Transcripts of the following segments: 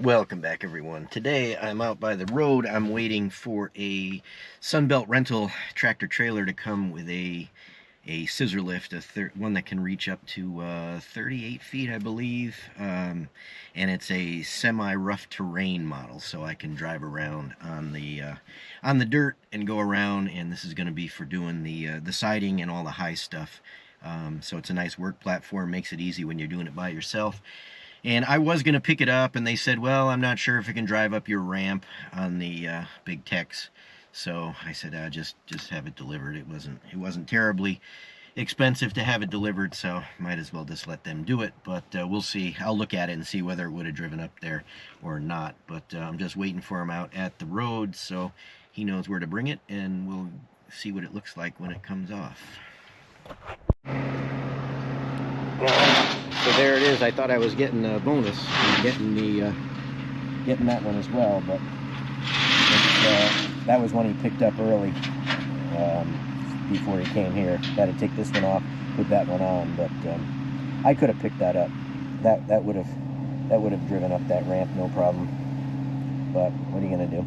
Welcome back, everyone. Today I'm out by the road. I'm waiting for a Sunbelt rental tractor trailer to come with a scissor lift, one that can reach up to 38 feet, I believe. And it's a semi-rough terrain model, so I can drive around on the dirt and go around. And this is going to be for doing the siding and all the high stuff. So it's a nice work platform. Makes it easy when you're doing it by yourself. And I was going to pick it up, and they said, well, I'm not sure if it can drive up your ramp on the big Tex. So I said, just have it delivered. It wasn't terribly expensive to have it delivered, so might as well just let them do it. But we'll see. I'll look at it and see whether it would have driven up there or not. But I'm just waiting for him out at the road, so he knows where to bring it, and we'll see what it looks like when it comes off. So there it is. I thought I was getting a bonus, getting that one as well, but that was one he picked up early before he came here. Got to take this one off, put that one on, but I could have picked that up. That would have driven up that ramp, no problem. But what are you gonna do?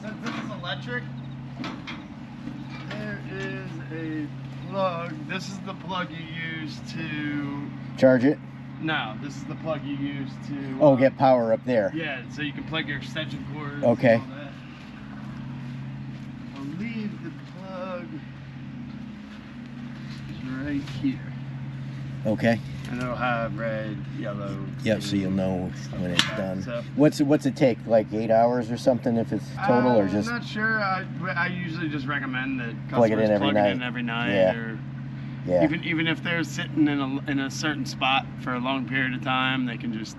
Since this is electric, there is a plug. This is the plug you use to Charge it? No, this is the plug you use to get power up there. Yeah, so you can plug your extension cords. Okay. And all that. I'll leave the plug right here. Okay. And it'll have red, yellow. Yep, so you'll know when it's like done. So, What's it take? Like 8 hours or something if it's total, or just? I'm not sure. I usually just recommend that Plug it in customers every plug night. it in every night. Yeah. Or Yeah. even if they're sitting in a certain spot for a long period of time, they can just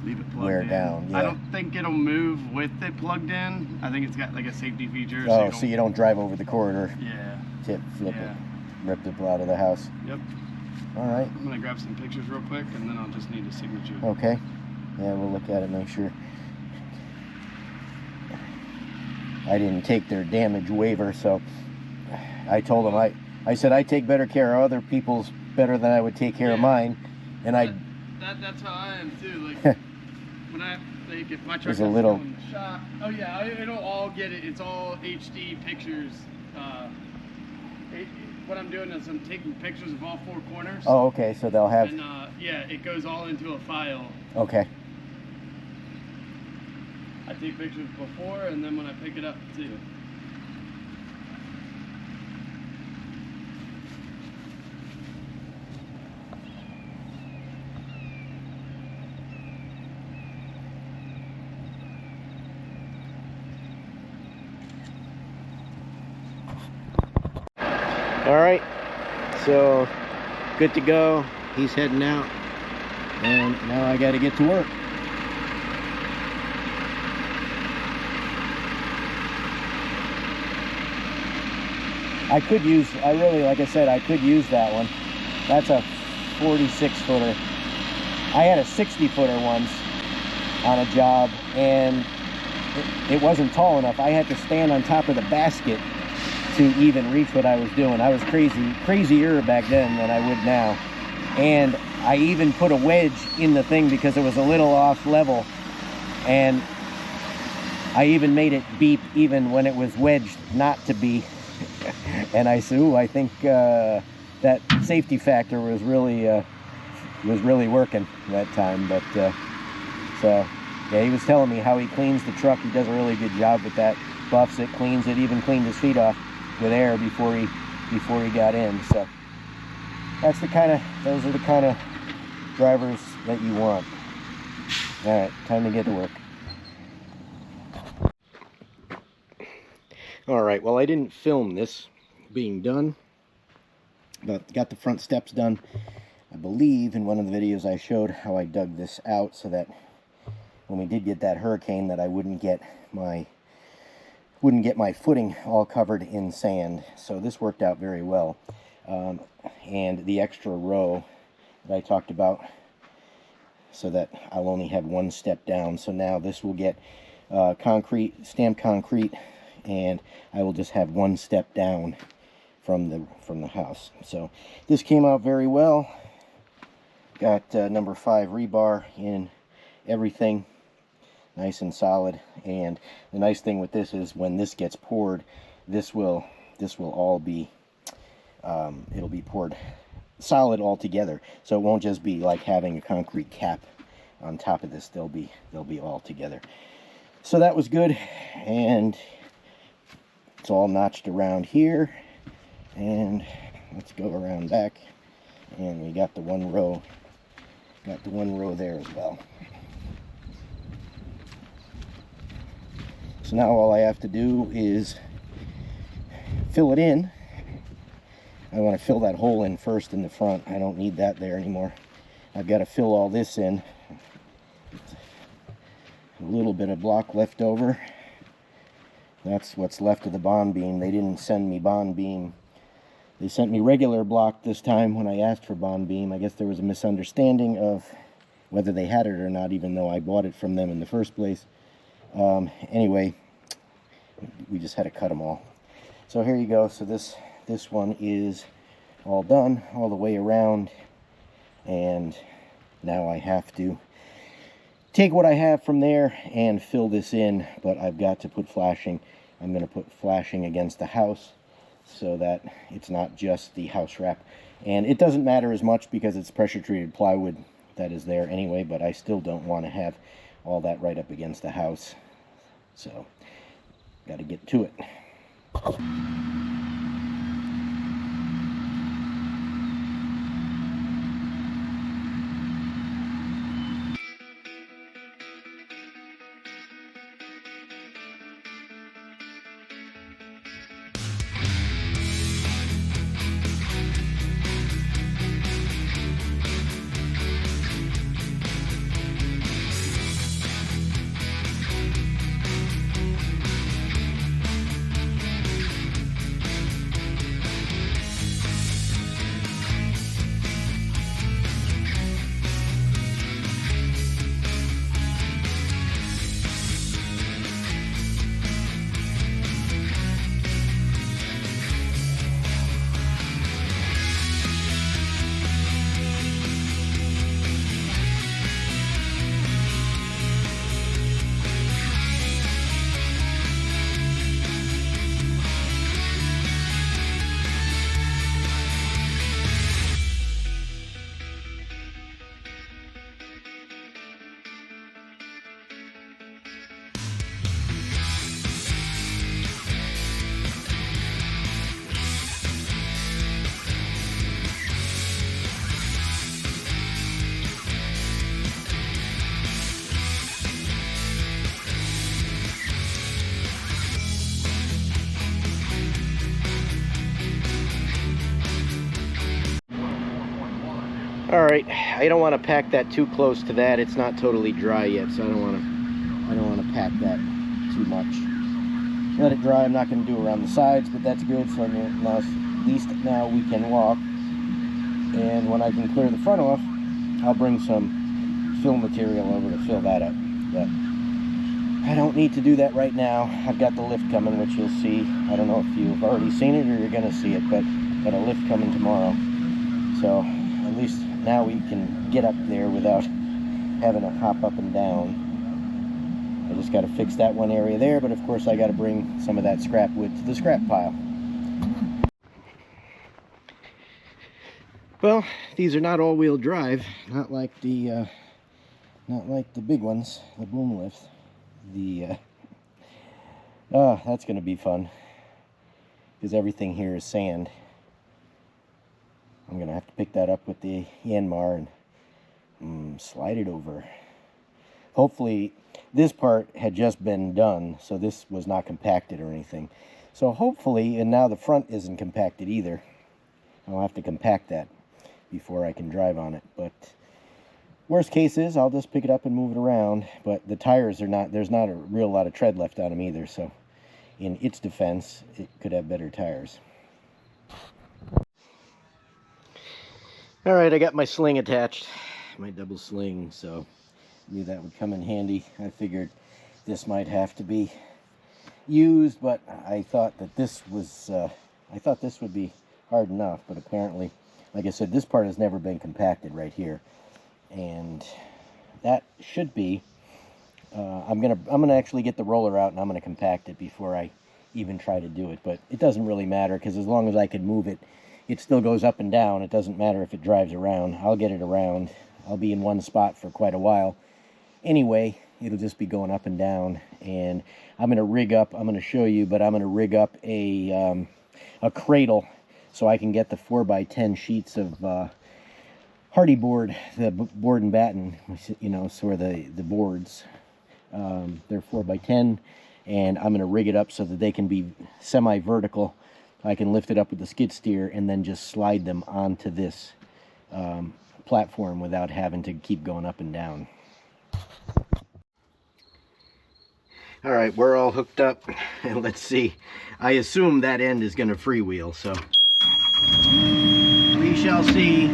leave it plugged Wear in. down, yeah. I don't think it'll move with it plugged in. I think it's got like a safety feature. Oh, so you don't drive over the corridor. Yeah. Flip Yeah. it, rip it out of the house. Yep. All right. I'm gonna grab some pictures real quick, and then I'll just need a signature. Okay. Yeah, we'll look at it, make sure. I didn't take their damage waiver, so I told them I said I take better care of other people's better than I would take care of mine, and that's how I am too. Like when if my truck has to go in the shop, oh yeah, it'll all get it. It's all HD pictures. What I'm doing is I'm taking pictures of all four corners. Oh, okay. So they'll have. And yeah, it goes all into a file. Okay. I take pictures before and then when I pick it up too. All right. So good to go. He's heading out, and now I got to get to work. Like I said, I could use that one. That's a 46 footer. I had a 60 footer once on a job, and it wasn't tall enough. I had to stand on top of the basket to even reach what I was doing. I was crazier back then than I would now. And I even put a wedge in the thing because it was a little off level. And I even made it beep even when it was wedged not to be. And I said, ooh, I think that safety factor was really working that time. But so yeah, he was telling me how he cleans the truck. He does a really good job with that. buffs it, cleans it, even cleaned his feet off with air before he got in. So those are the kind of drivers that you want. All right, time to get to work. All right, well, I didn't film this being done, but got the front steps done. I believe in one of the videos I showed how I dug this out so that when we did get that hurricane, that I wouldn't get my footing all covered in sand. So this worked out very well. And the extra row that I talked about, so that I'll only have one step down. So now this will get stamped concrete, and I will just have one step down from the house. So this came out very well. Got number 5 rebar in everything, nice and solid. And the nice thing with this is when this gets poured, this will all be it'll be poured solid all together. So it won't just be like having a concrete cap on top of this. They'll be all together. So that was good, and it's all notched around here. And let's go around back, and we got the one row there as well. So now all I have to do is fill it in. I want to fill that hole in first in the front. I don't need that there anymore. I've got to fill all this in. A little bit of block left over. That's what's left of the bond beam. They didn't send me bond beam. They sent me regular block this time when I asked for bond beam. I guess there was a misunderstanding of whether they had it or not, even though I bought it from them in the first place. Anyway, we just had to cut them all. So here you go. So this one is all done all the way around, and now I have to take what I have from there and fill this in. But I've got to put flashing. I'm going to put flashing against the house so that it's not just the house wrap. And it doesn't matter as much because it's pressure treated plywood that is there anyway, but I still don't want to have all that right up against the house. So got to get to it. Alright, I don't want to pack that too close to that. It's not totally dry yet, so I don't want to pack that too much. Let it dry. I'm not going to do around the sides, but that's good. So at least now we can walk. And when I can clear the front off, I'll bring some fill material over to fill that up. But I don't need to do that right now. I've got the lift coming, which you'll see. I don't know if you've already seen it or you're going to see it, but got a lift coming tomorrow. So at least now we can get up there without having to hop up and down. I just got to fix that one area there, but of course I got to bring some of that scrap wood to the scrap pile. Well, these are not all-wheel drive, not like the big ones, the boom lifts. Oh, that's going to be fun, because everything here is sand. I'm going to have to pick that up with the Yanmar and slide it over. Hopefully, this part had just been done, so this was not compacted or anything. So hopefully, and now the front isn't compacted either. I'll have to compact that before I can drive on it. But worst case is, I'll just pick it up and move it around. But the tires are not, there's not a real lot of tread left on them either. So in its defense, it could have better tires. All right, I got my sling attached, my double sling, so I knew that would come in handy. I figured this might have to be used, but I thought that this was, I thought this would be hard enough, but apparently, like I said, this part has never been compacted right here, and that should be, I'm gonna actually get the roller out and I'm gonna compact it before I even try to do it, but it doesn't really matter, because as long as I can move it, it still goes up and down. It doesn't matter if it drives around. I'll get it around. I'll be in one spot for quite a while. Anyway, it'll just be going up and down, and I'm going to rig up, I'm going to show you, but I'm going to rig up a cradle so I can get the 4x10 sheets of Hardie board, the board and batten, you know, sort of the boards. They're 4x10, and I'm going to rig it up so that they can be semi-vertical. I can lift it up with the skid steer and then just slide them onto this platform without having to keep going up and down. All right, we're all hooked up, and let's see. I assume that end is going to freewheel, so we shall see.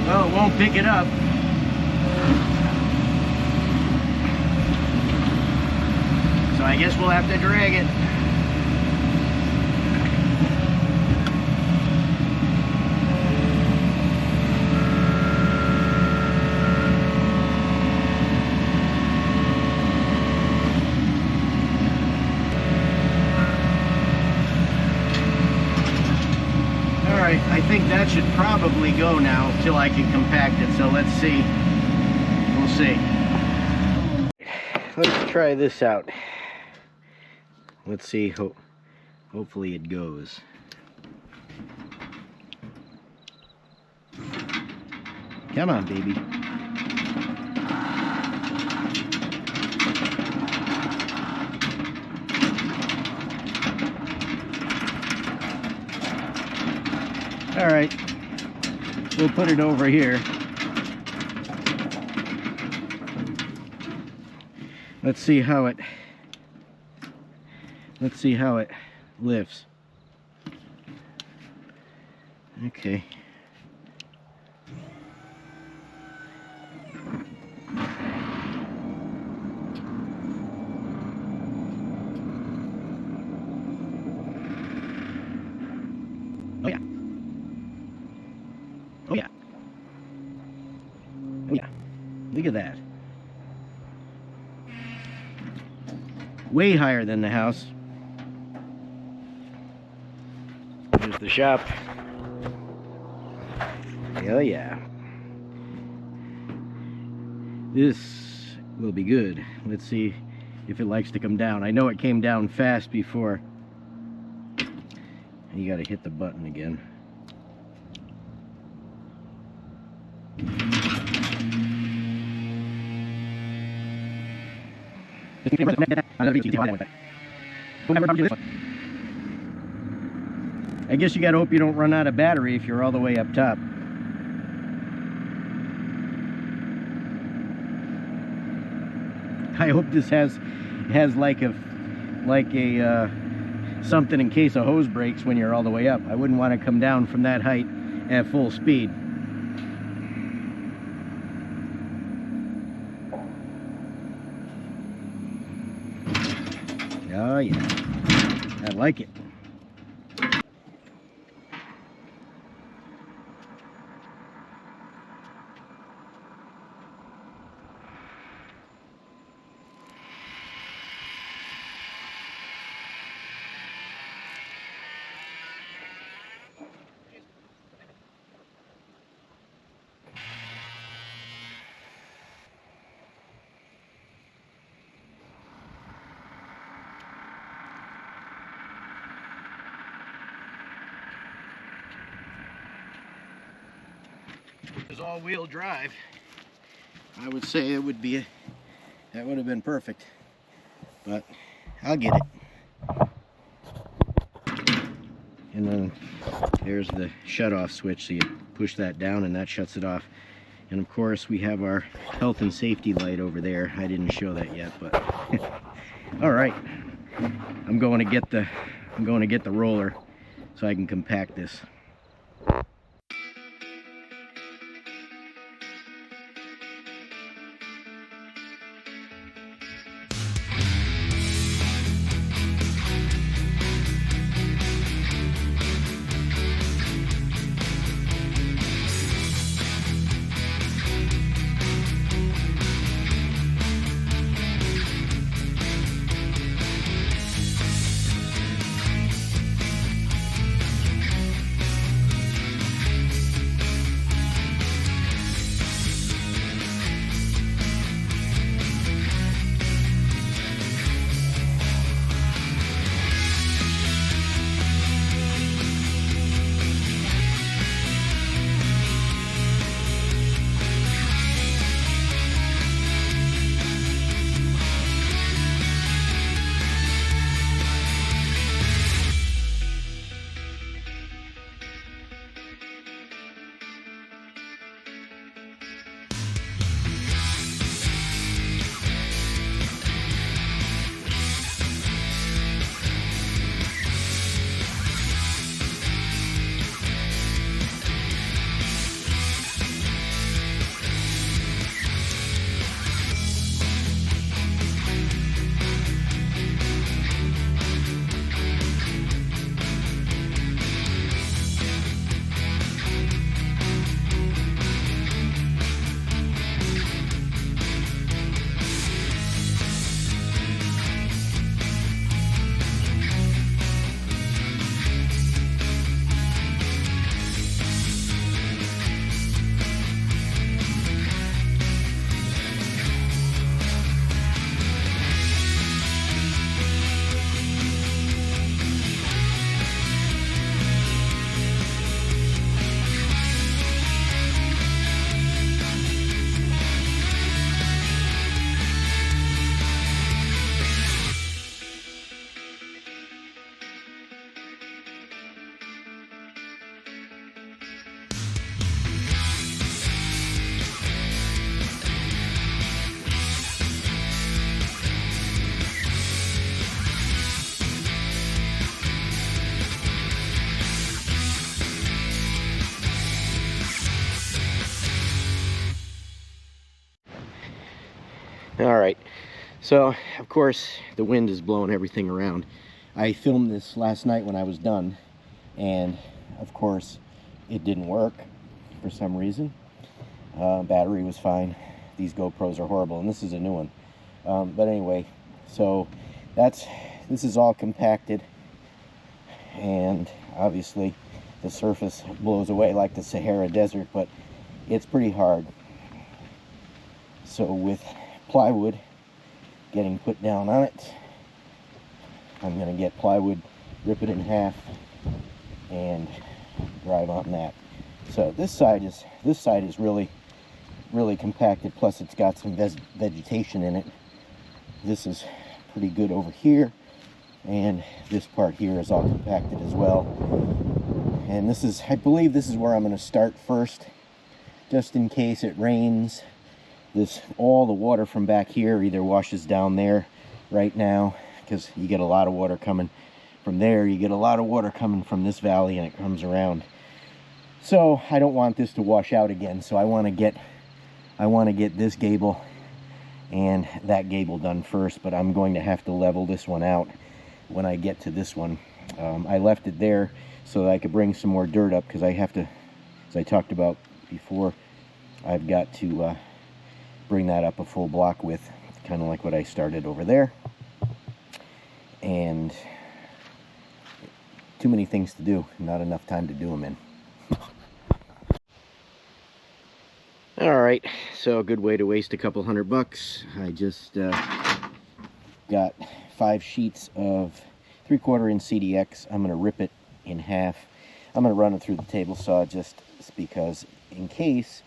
Well, it won't pick it up. So I guess we'll have to drag it. Alright, I think that should probably go now till I can compact it, so let's see. We'll see. Let's try this out. Let's see, hopefully it goes. Come on, baby. All right, we'll put it over here. Let's see how it lifts. Okay. Oh yeah. Oh yeah. Oh yeah. Look at that. Way higher than the house. Here's the shop. Oh yeah. This will be good. Let's see if it likes to come down. I know it came down fast before. You gotta hit the button again. I guess you gotta hope you don't run out of battery if you're all the way up top. I hope this has like a something in case a hose breaks when you're all the way up. I wouldn't want to come down from that height at full speed. Oh yeah, I like it. was all-wheel drive, I would say it would be that would have been perfect. But I'll get it. And then there's the shut-off switch, so you push that down and that shuts it off. And of course we have our health and safety light over there. I didn't show that yet, but all right. I'm going to get the roller so I can compact this. All right, so of course the wind is blowing everything around. I filmed this last night when I was done, and of course it didn't work for some reason. Battery was fine. These GoPros are horrible, and this is a new one. But anyway, so this is all compacted, and obviously the surface blows away like the Sahara Desert, but it's pretty hard. So with plywood getting put down on it, I'm going to get plywood, rip it in half, and drive on that. So this side is really compacted, plus it's got some vegetation in it. This is pretty good over here, and this part here is all compacted as well. And this is, I believe this is where I'm going to start first, just in case it rains. All the water from back here either washes down there right now, because you get a lot of water coming from there, you get a lot of water coming from this valley, and it comes around. So I don't want this to wash out again, so I want to get this gable and that gable done first, but I'm going to have to level this one out when I get to this one. I left it there so that I could bring some more dirt up, because I have to, as I talked about before, I've got to bring that up a full block width, kind of like what I started over there. And too many things to do, not enough time to do them in. All right, so a good way to waste a couple $100. I just got 5 sheets of 3/4 inch CDX. I'm going to rip it in half. I'm going to run it through the table saw just because in case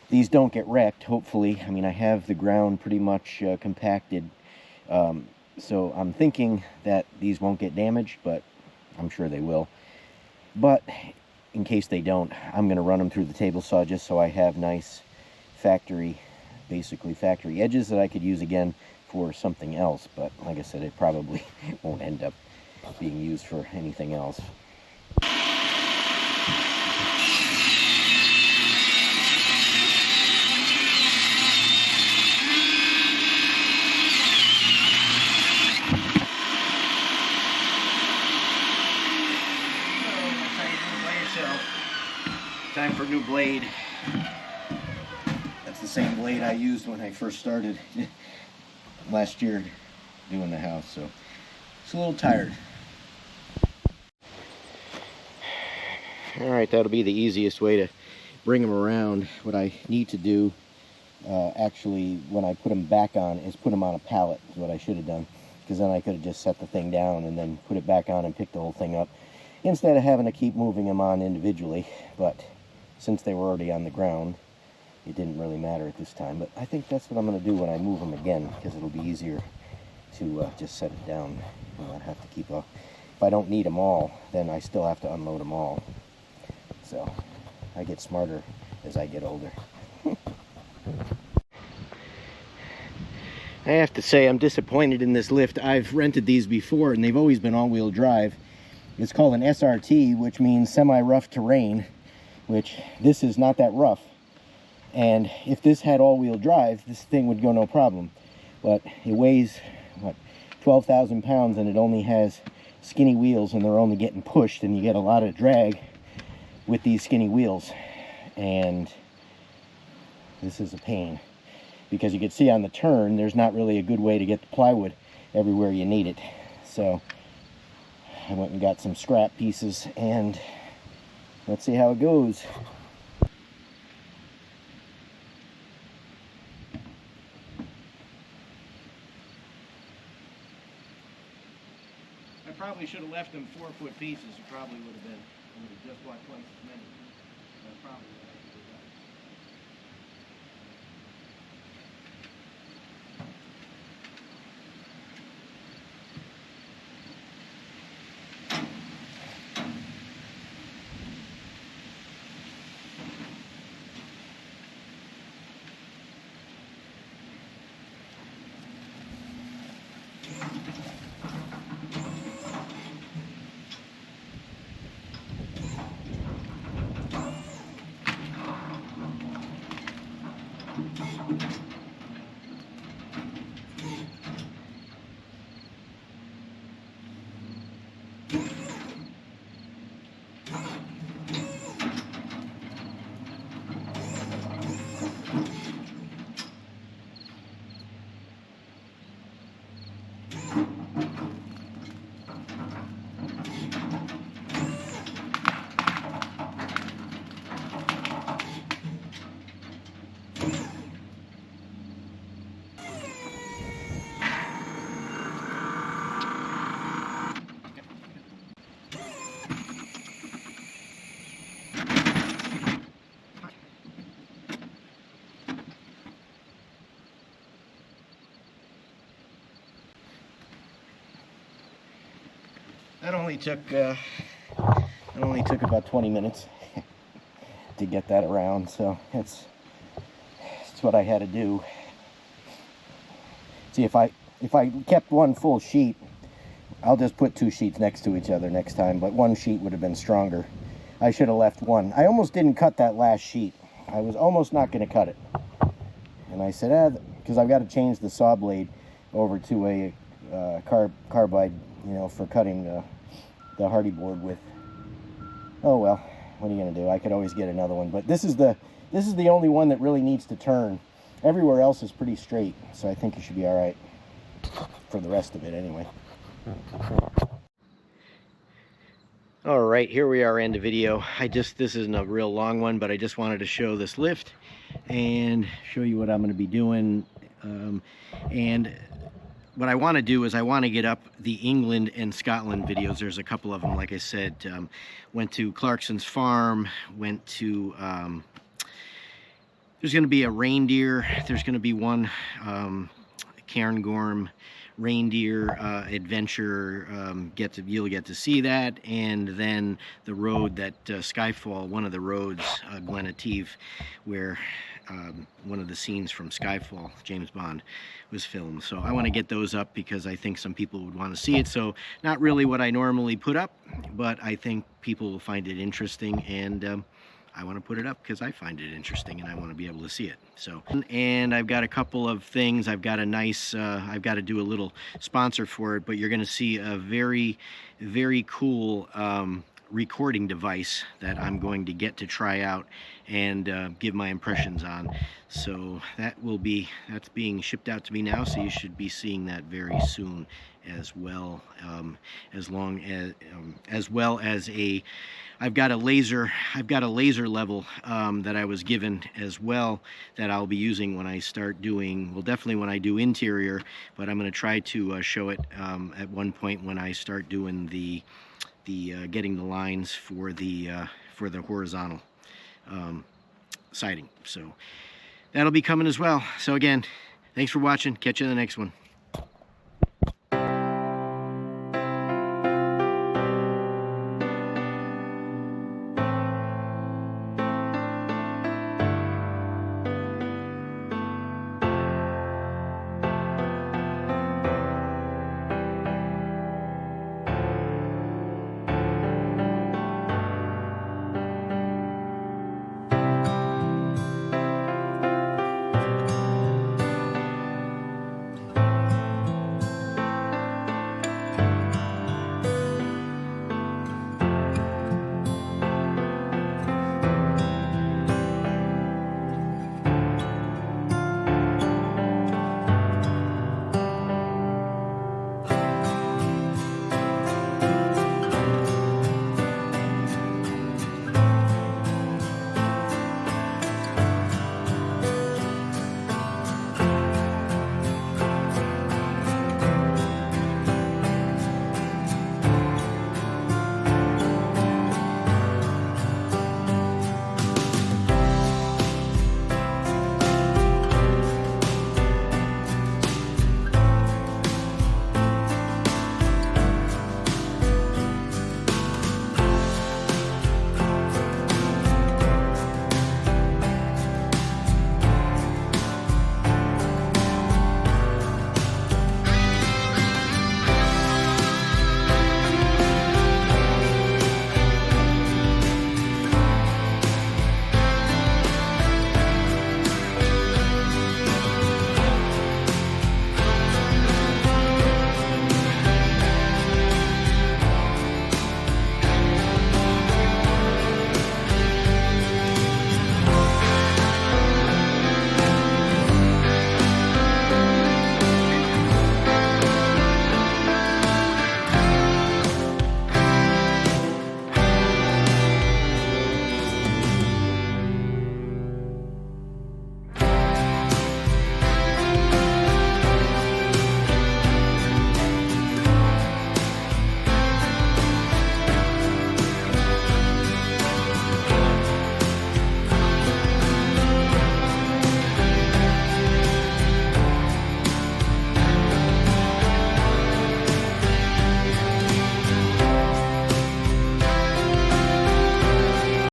these don't get wrecked, hopefully. I mean, I have the ground pretty much compacted, so I'm thinking that these won't get damaged, but I'm sure they will. But in case they don't, I'm going to run them through the table saw just so I have nice basically factory edges that I could use again for something else. But like I said, it probably won't end up being used for anything else. Time for a new blade. That's the same blade I used when I first started last year doing the house, so it's a little tired. Alright, that'll be the easiest way to bring them around. What I need to do actually when I put them back on is put them on a pallet, is what I should have done, because then I could have just set the thing down and then put it back on and pick the whole thing up instead of having to keep moving them on individually. But since they were already on the ground, it didn't really matter at this time. But I think that's what I'm going to do when I move them again, because it'll be easier to just set it down and not have to keep up. If I don't need them all, then I still have to unload them all. So I get smarter as I get older. I have to say I'm disappointed in this lift. I've rented these before and they've always been all-wheel drive. It's called an SRT, which means semi-rough terrain, which this is not that rough. And if this had all-wheel drive, this thing would go no problem. But it weighs, what, 12,000 pounds, and it only has skinny wheels, and they're only getting pushed, and you get a lot of drag with these skinny wheels. And this is a pain, because you can see on the turn, there's not really a good way to get the plywood everywhere you need it. So I went and got some scrap pieces, and let's see how it goes. I probably should have left them 4-foot pieces. It probably would have just bought twice as many. That's probably what I should have done. That only took about 20 minutes to get that around, so it's what I had to do. See, if I kept one full sheet, I'll just put 2 sheets next to each other next time, but 1 sheet would have been stronger. I should have left one. I almost didn't cut that last sheet. I was almost not going to cut it. And I said, because I've got to change the saw blade over to a carbide, you know, for cutting the Hardie board with. Oh well, what are you going to do? I could always get another one, but this is the only one that really needs to turn. Everywhere else is pretty straight, so I think you should be all right for the rest of it anyway. All right, here we are, end of video. This isn't a real long one, but I just wanted to show this lift and show you what I'm going to be doing. And what I want to do is I want to get up the England and Scotland videos. There's a couple of them, like I said. Went to Clarkson's farm, went to There's going to be a reindeer. There's going to be one Cairngorm reindeer adventure. You'll get to see that, and then the road that Skyfall, one of the roads, Glenative, where one of the scenes from Skyfall, James Bond, was filmed. So I want to get those up because I think some people would want to see it. So not really what I normally put up, but I think people will find it interesting, and I want to put it up because I find it interesting and I want to be able to see it. So, and I've got a couple of things. I've got a nice, I've got to do a little sponsor for it, but you're going to see a very, very cool recording device that I'm going to get to try out and give my impressions on. So that's being shipped out to me now, so you should be seeing that very soon as well. As well as I've got a laser level that I was given as well that I'll be using when I start doing, well, definitely when I do interior, but I'm going to try to show it at one point when I start doing the getting the lines for the horizontal siding. So that'll be coming as well. So again, thanks for watching. Catch you in the next one.